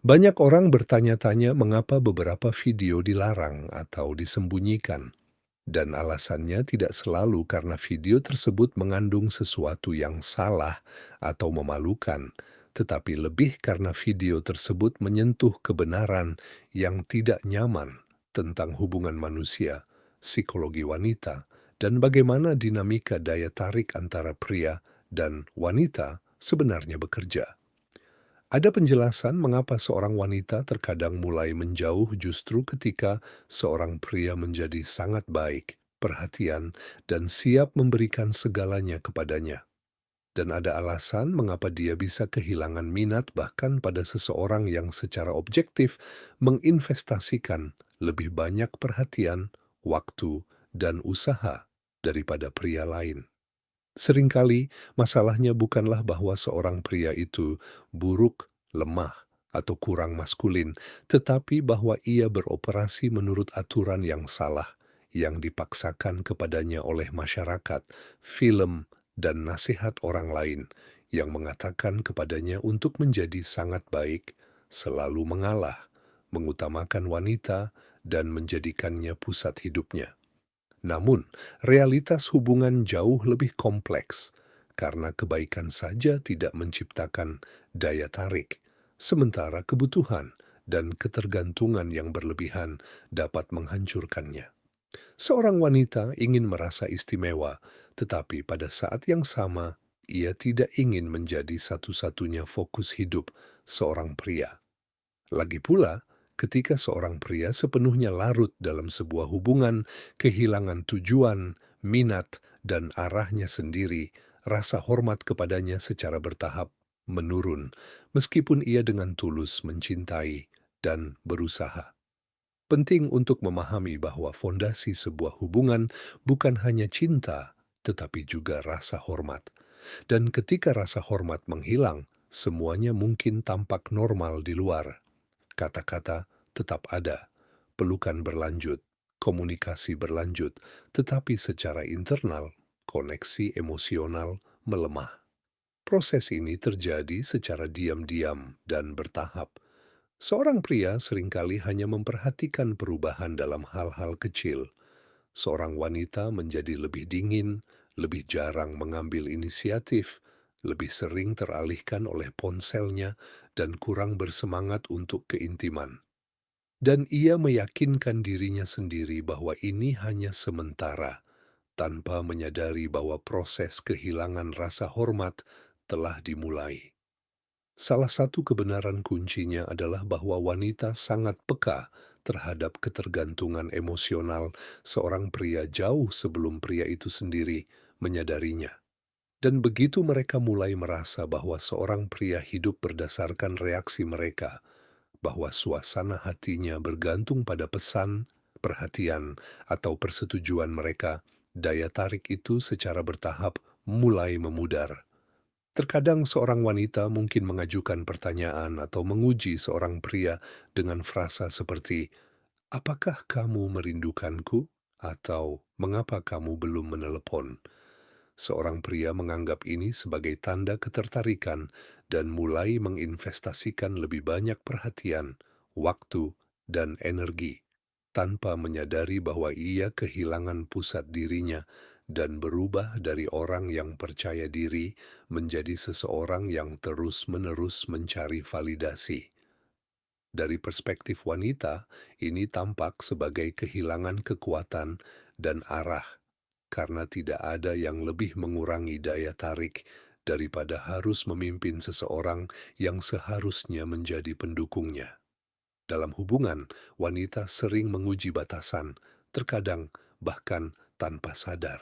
Banyak orang bertanya-tanya mengapa beberapa video dilarang atau disembunyikan, dan alasannya tidak selalu karena video tersebut mengandung sesuatu yang salah atau memalukan, tetapi lebih karena video tersebut menyentuh kebenaran yang tidak nyaman tentang hubungan manusia, psikologi wanita, dan bagaimana dinamika daya tarik antara pria dan wanita sebenarnya bekerja. Ada penjelasan mengapa seorang wanita terkadang mulai menjauh justru ketika seorang pria menjadi sangat baik, perhatian, dan siap memberikan segalanya kepadanya. Dan ada alasan mengapa dia bisa kehilangan minat bahkan pada seseorang yang secara objektif menginvestasikan lebih banyak perhatian, waktu, dan usaha daripada pria lain. Seringkali masalahnya bukanlah bahwa seorang pria itu buruk, lemah, atau kurang maskulin, tetapi bahwa ia beroperasi menurut aturan yang salah yang dipaksakan kepadanya oleh masyarakat, film, dan nasihat orang lain yang mengatakan kepadanya untuk menjadi sangat baik, selalu mengalah, mengutamakan wanita, dan menjadikannya pusat hidupnya. Namun, realitas hubungan jauh lebih kompleks karena kebaikan saja tidak menciptakan daya tarik, sementara kebutuhan dan ketergantungan yang berlebihan dapat menghancurkannya. Seorang wanita ingin merasa istimewa, tetapi pada saat yang sama ia tidak ingin menjadi satu-satunya fokus hidup seorang pria. Lagi pula, ketika seorang pria sepenuhnya larut dalam sebuah hubungan, kehilangan tujuan, minat, dan arahnya sendiri, rasa hormat kepadanya secara bertahap menurun, meskipun ia dengan tulus mencintai dan berusaha. Penting untuk memahami bahwa fondasi sebuah hubungan bukan hanya cinta, tetapi juga rasa hormat. Dan ketika rasa hormat menghilang, semuanya mungkin tampak normal di luar. Kata-kata tetap ada, pelukan berlanjut, komunikasi berlanjut, tetapi secara internal, koneksi emosional melemah. Proses ini terjadi secara diam-diam dan bertahap. Seorang pria seringkali hanya memperhatikan perubahan dalam hal-hal kecil. Seorang wanita menjadi lebih dingin, lebih jarang mengambil inisiatif, lebih sering teralihkan oleh ponselnya, dan kurang bersemangat untuk keintiman. Dan ia meyakinkan dirinya sendiri bahwa ini hanya sementara, tanpa menyadari bahwa proses kehilangan rasa hormat telah dimulai. Salah satu kebenaran kuncinya adalah bahwa wanita sangat peka terhadap ketergantungan emosional seorang pria jauh sebelum pria itu sendiri menyadarinya. Dan begitu mereka mulai merasa bahwa seorang pria hidup berdasarkan reaksi mereka, bahwa suasana hatinya bergantung pada pesan, perhatian, atau persetujuan mereka, daya tarik itu secara bertahap mulai memudar. Terkadang seorang wanita mungkin mengajukan pertanyaan atau menguji seorang pria dengan frasa seperti, "Apakah kamu merindukanku?" atau "Mengapa kamu belum menelepon?" Seorang pria menganggap ini sebagai tanda ketertarikan dan mulai menginvestasikan lebih banyak perhatian, waktu, dan energi, tanpa menyadari bahwa ia kehilangan pusat dirinya dan berubah dari orang yang percaya diri menjadi seseorang yang terus-menerus mencari validasi. Dari perspektif wanita, ini tampak sebagai kehilangan kekuatan dan arah karena tidak ada yang lebih mengurangi daya tarik daripada harus memimpin seseorang yang seharusnya menjadi pendukungnya. Dalam hubungan, wanita sering menguji batasan, terkadang bahkan tanpa sadar.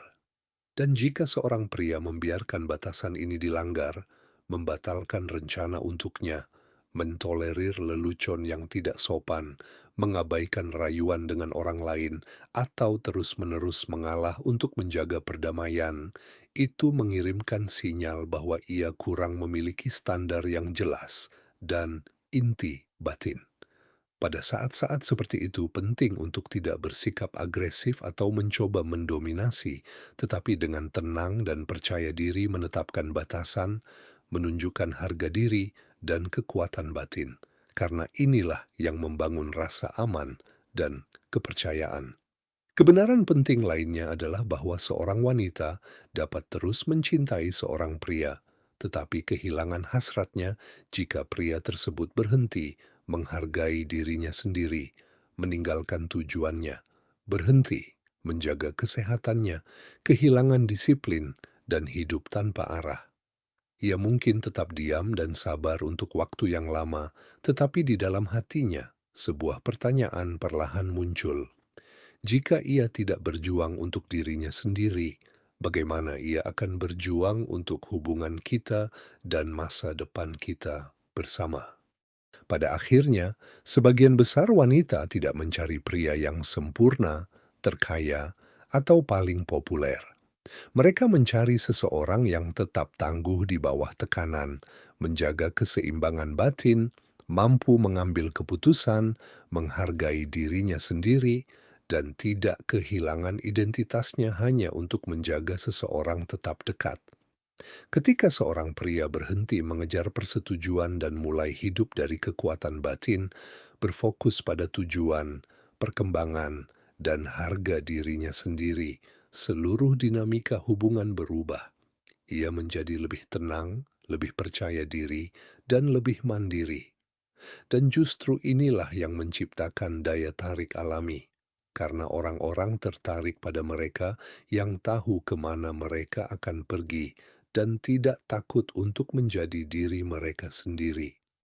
Dan jika seorang pria membiarkan batasan ini dilanggar, membatalkan rencana untuknya, mentolerir lelucon yang tidak sopan, mengabaikan rayuan dengan orang lain, atau terus-menerus mengalah untuk menjaga perdamaian, itu mengirimkan sinyal bahwa ia kurang memiliki standar yang jelas dan inti batin. Pada saat-saat seperti itu penting untuk tidak bersikap agresif atau mencoba mendominasi, tetapi dengan tenang dan percaya diri menetapkan batasan, menunjukkan harga diri dan kekuatan batin. karena inilah yang membangun rasa aman dan kepercayaan. Kebenaran penting lainnya adalah bahwa seorang wanita dapat terus mencintai seorang pria, tetapi kehilangan hasratnya jika pria tersebut berhenti menghargai dirinya sendiri, meninggalkan tujuannya, berhenti menjaga kesehatannya, kehilangan disiplin, dan hidup tanpa arah. Ia mungkin tetap diam dan sabar untuk waktu yang lama, tetapi di dalam hatinya sebuah pertanyaan perlahan muncul. Jika ia tidak berjuang untuk dirinya sendiri, bagaimana ia akan berjuang untuk hubungan kita dan masa depan kita bersama? Pada akhirnya, sebagian besar wanita tidak mencari pria yang sempurna, terkaya, atau paling populer. Mereka mencari seseorang yang tetap tangguh di bawah tekanan, menjaga keseimbangan batin, mampu mengambil keputusan, menghargai dirinya sendiri, dan tidak kehilangan identitasnya hanya untuk menjaga seseorang tetap dekat. Ketika seorang pria berhenti mengejar persetujuan dan mulai hidup dari kekuatan batin, berfokus pada tujuan, perkembangan, dan harga dirinya sendiri, seluruh dinamika hubungan berubah. Ia menjadi lebih tenang, lebih percaya diri, dan lebih mandiri. Dan justru inilah yang menciptakan daya tarik alami. Karena orang-orang tertarik pada mereka yang tahu kemana mereka akan pergi dan tidak takut untuk menjadi diri mereka sendiri.